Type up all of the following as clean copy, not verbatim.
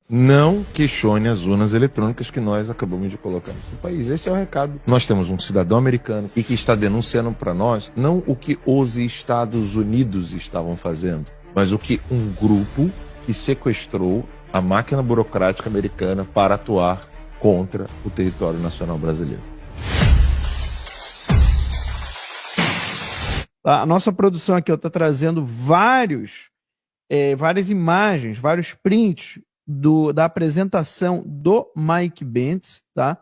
Não questione as urnas eletrônicas que nós acabamos de colocar no seu país. Esse é o recado. Nós temos um cidadão americano e que está denunciando para nós não o que os Estados Unidos estavam fazendo, mas o que um grupo que sequestrou a máquina burocrática americana para atuar contra o território nacional brasileiro. A nossa produção aqui está trazendo várias imagens, vários prints da apresentação do Mike Pence, tá?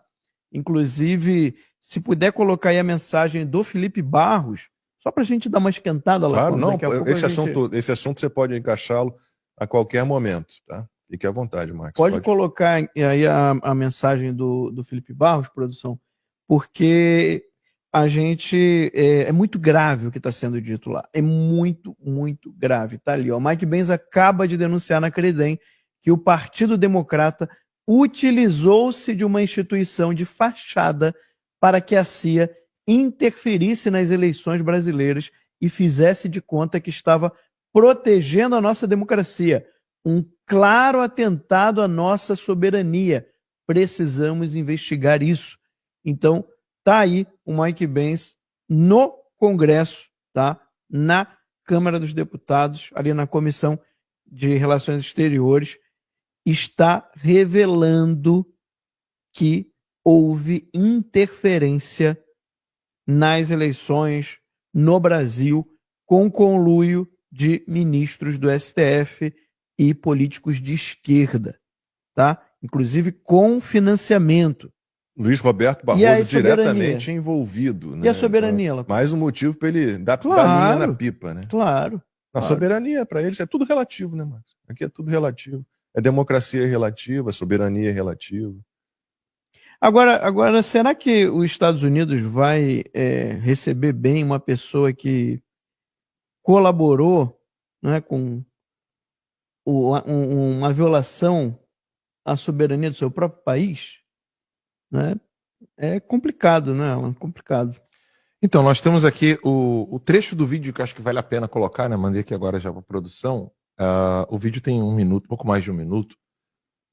Inclusive, se puder colocar aí a mensagem do Felipe Barros, só para a gente dar uma esquentada lá. Claro, não, esse assunto você pode encaixá-lo a qualquer momento, tá? Fique à vontade, Max. Pode colocar aí a mensagem do Felipe Barros, produção, porque a gente... É muito grave o que está sendo dito lá. É muito, muito grave. Tá ali, ó. Mike Pence acaba de denunciar na Credem que o Partido Democrata utilizou-se de uma instituição de fachada para que a CIA interferisse nas eleições brasileiras e fizesse de conta que estava protegendo a nossa democracia. Um claro atentado à nossa soberania. Precisamos investigar isso. Então, tá aí o Mike Pence no Congresso, tá? Na Câmara dos Deputados, ali na Comissão de Relações Exteriores, está revelando que houve interferência nas eleições no Brasil com conluio de ministros do STF e políticos de esquerda, tá? Inclusive com financiamento. Luiz Roberto Barroso diretamente envolvido, né? E a soberania? Então, mais um motivo para ele dar linha na pipa, né? Claro. A soberania, para eles, é tudo relativo, né, Max? Aqui é tudo relativo. A democracia é relativa, a soberania é relativa. Agora, será que os Estados Unidos vai receber bem uma pessoa que colaborou, né, com uma violação à soberania do seu próprio país? Né? É complicado, né, Alan? Complicado. Então, nós temos aqui o trecho do vídeo que eu acho que vale a pena colocar, né? Mandei aqui agora já para a produção. O vídeo tem 1 minuto, pouco mais de 1 minuto.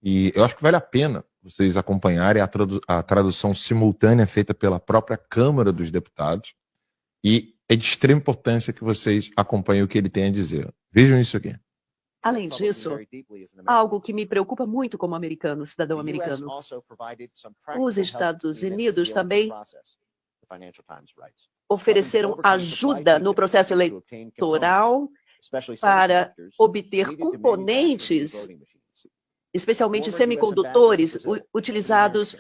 E eu acho que vale a pena vocês acompanharem a tradução simultânea feita pela própria Câmara dos Deputados. E é de extrema importância que vocês acompanhem o que ele tem a dizer. Vejam isso aqui. Além disso, algo que me preocupa muito como americano, cidadão americano, os Estados Unidos também ofereceram ajuda no processo eleitoral para obter componentes, especialmente semicondutores, utilizados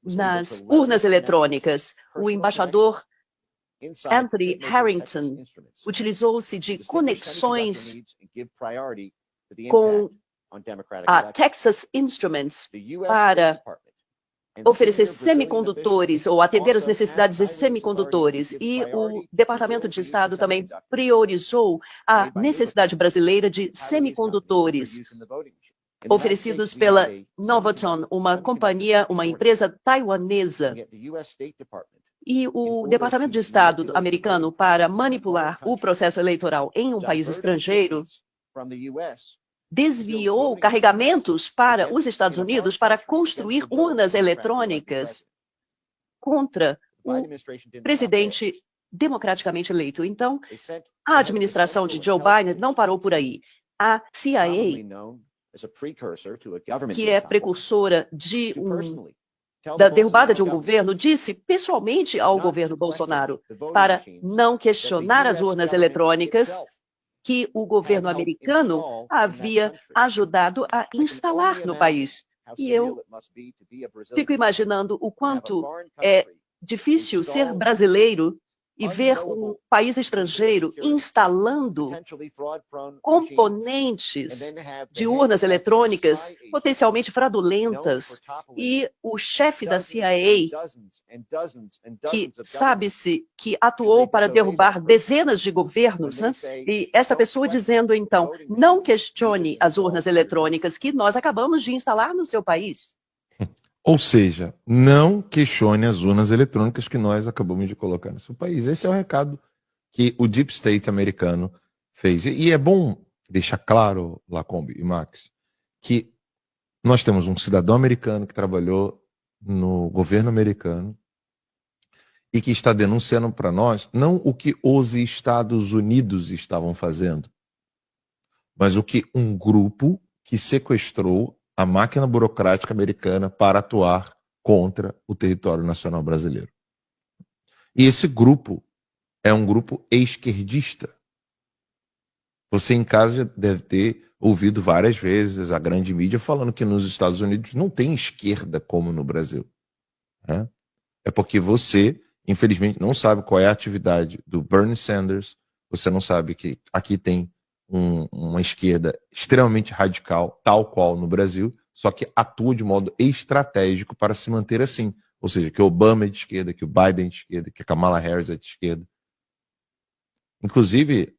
nas urnas eletrônicas. O embaixador Anthony Harrington utilizou-se de conexões com a Texas Instruments para oferecer semicondutores ou atender as necessidades de semicondutores. E o Departamento de Estado também priorizou a necessidade brasileira de semicondutores oferecidos pela Novaton, uma empresa taiwanesa. E o Departamento de Estado americano, para manipular o processo eleitoral em um país estrangeiro, desviou carregamentos para os Estados Unidos para construir urnas eletrônicas contra o presidente democraticamente eleito. Então, a administração de Joe Biden não parou por aí. A CIA, que é precursora da derrubada de um governo, disse pessoalmente ao governo Bolsonaro para não questionar as urnas eletrônicas que o governo americano havia ajudado a instalar no país. E eu fico imaginando o quanto é difícil ser brasileiro e ver um país estrangeiro instalando componentes de urnas eletrônicas potencialmente fraudulentas. E o chefe da CIA, que sabe-se que atuou para derrubar dezenas de governos, né? E essa pessoa dizendo, então, não questione as urnas eletrônicas que nós acabamos de instalar no seu país. Ou seja, não questione as urnas eletrônicas que nós acabamos de colocar no seu país. Esse é o recado que o Deep State americano fez. E é bom deixar claro, Lacombe e Max, que nós temos um cidadão americano que trabalhou no governo americano e que está denunciando para nós não o que os Estados Unidos estavam fazendo, mas o que um grupo que sequestrou a máquina burocrática americana para atuar contra o território nacional brasileiro. E esse grupo é um grupo esquerdista. Você em casa já deve ter ouvido várias vezes a grande mídia falando que nos Estados Unidos não tem esquerda como no Brasil. Né? É porque você, infelizmente, não sabe qual é a atividade do Bernie Sanders, você não sabe que aqui tem uma esquerda extremamente radical, tal qual no Brasil, só que atua de modo estratégico para se manter assim. Ou seja, que o Obama é de esquerda, que o Biden é de esquerda, que a Kamala Harris é de esquerda. Inclusive,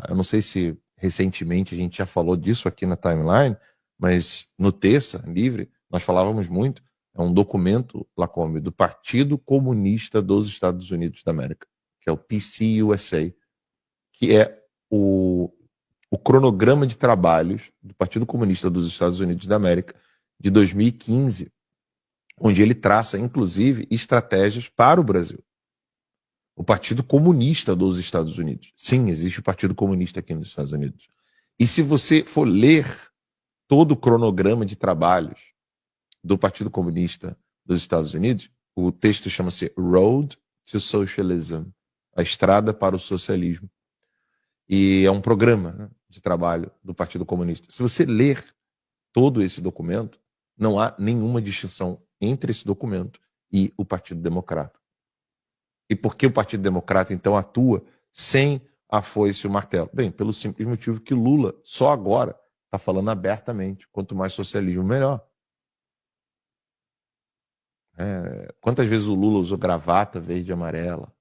eu não sei se recentemente a gente já falou disso aqui na timeline, mas no Terça Livre nós falávamos muito, é um documento, Lacombe, do Partido Comunista dos Estados Unidos da América, que é o PCUSA, que é o cronograma de trabalhos do Partido Comunista dos Estados Unidos da América de 2015, onde ele traça, inclusive, estratégias para o Brasil. O Partido Comunista dos Estados Unidos. Sim, existe o Partido Comunista aqui nos Estados Unidos. E se você for ler todo o cronograma de trabalhos do Partido Comunista dos Estados Unidos, o texto chama-se Road to Socialism, a estrada para o socialismo. E é um programa, né, de trabalho do Partido Comunista. Se você ler todo esse documento, não há nenhuma distinção entre esse documento e o Partido Democrata. E por que o Partido Democrata, então, atua sem a foice e o martelo? Bem, pelo simples motivo que Lula, só agora, está falando abertamente, quanto mais socialismo, melhor. Quantas vezes o Lula usou gravata verde e amarela?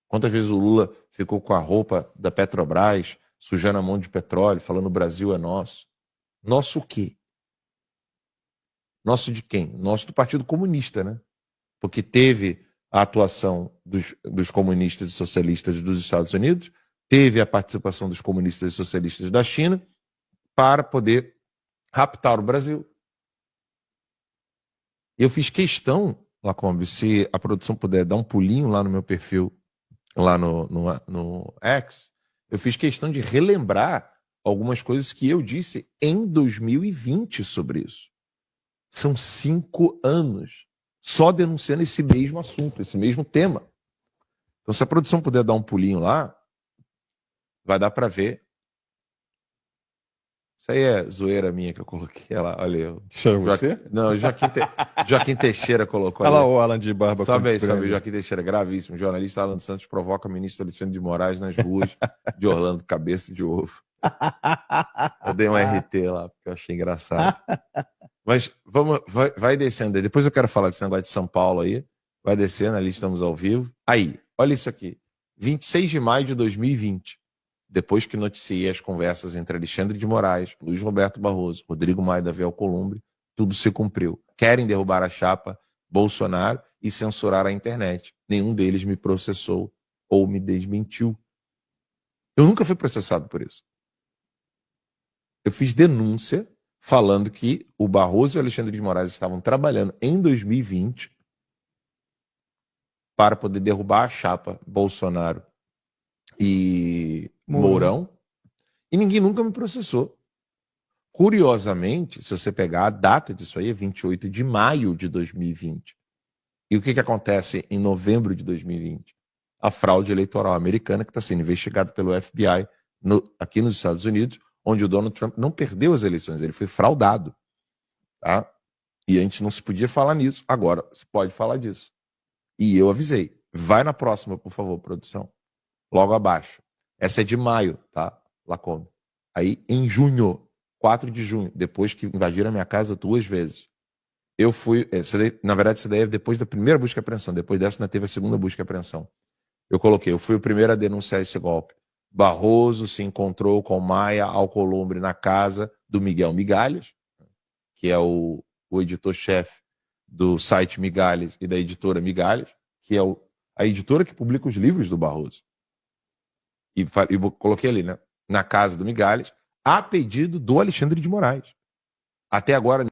Quantas vezes o Lula ficou com a roupa da Petrobras, sujando a mão de petróleo, falando o Brasil é nosso? Nosso o quê? Nosso de quem? Nosso do Partido Comunista, né? Porque teve a atuação dos comunistas e socialistas dos Estados Unidos, teve a participação dos comunistas e socialistas da China para poder raptar o Brasil. Eu fiz questão, Lacombe, se a produção puder dar um pulinho lá no meu perfil, lá no X, eu fiz questão de relembrar algumas coisas que eu disse em 2020 sobre isso. São 5 anos só denunciando esse mesmo assunto, esse mesmo tema. Então, se a produção puder dar um pulinho lá, vai dar para ver. Isso aí é zoeira minha que eu coloquei. Ela, olha eu. Isso é você? Não, Joaquim Teixeira colocou. Olha lá o Alan de Barba. Sabe, Joaquim Teixeira, gravíssimo. Jornalista Alan Santos provoca o ministro Alexandre de Moraes nas ruas de Orlando, cabeça de ovo. Eu dei um RT lá, porque eu achei engraçado. Mas vai descendo. Depois eu quero falar desse negócio de São Paulo aí. Vai descendo, ali estamos ao vivo. Aí, olha isso aqui. 26 de maio de 2020. Depois que noticiei as conversas entre Alexandre de Moraes, Luiz Roberto Barroso, Rodrigo Maia e Davi Alcolumbre, tudo se cumpriu. Querem derrubar a chapa Bolsonaro e censurar a internet. Nenhum deles me processou ou me desmentiu. Eu nunca fui processado por isso. Eu fiz denúncia falando que o Barroso e o Alexandre de Moraes estavam trabalhando em 2020 para poder derrubar a chapa Bolsonaro e Mourão, e ninguém nunca me processou. Curiosamente, se você pegar a data disso aí, é 28 de maio de 2020. E o que acontece em novembro de 2020? A fraude eleitoral americana, que está sendo investigada pelo FBI aqui nos Estados Unidos, onde o Donald Trump não perdeu as eleições, ele foi fraudado. Tá? E a gente não se podia falar nisso, agora se pode falar disso. E eu avisei, vai na próxima, por favor, produção. Logo abaixo. Essa é de maio, tá? Lacombe. Aí, em junho, 4 de junho, depois que invadiram a minha casa 2 vezes, eu fui... na verdade, isso daí é depois da primeira busca e apreensão. Depois dessa, ainda teve a segunda busca e apreensão. Eu fui o primeiro a denunciar esse golpe. Barroso se encontrou com Maia Alcolumbre na casa do Miguel Migalhas, que é o editor-chefe do site Migalhas e da editora Migalhas, que é a editora que publica os livros do Barroso. E coloquei ali, né? Na casa do Migalhas, a pedido do Alexandre de Moraes. Até agora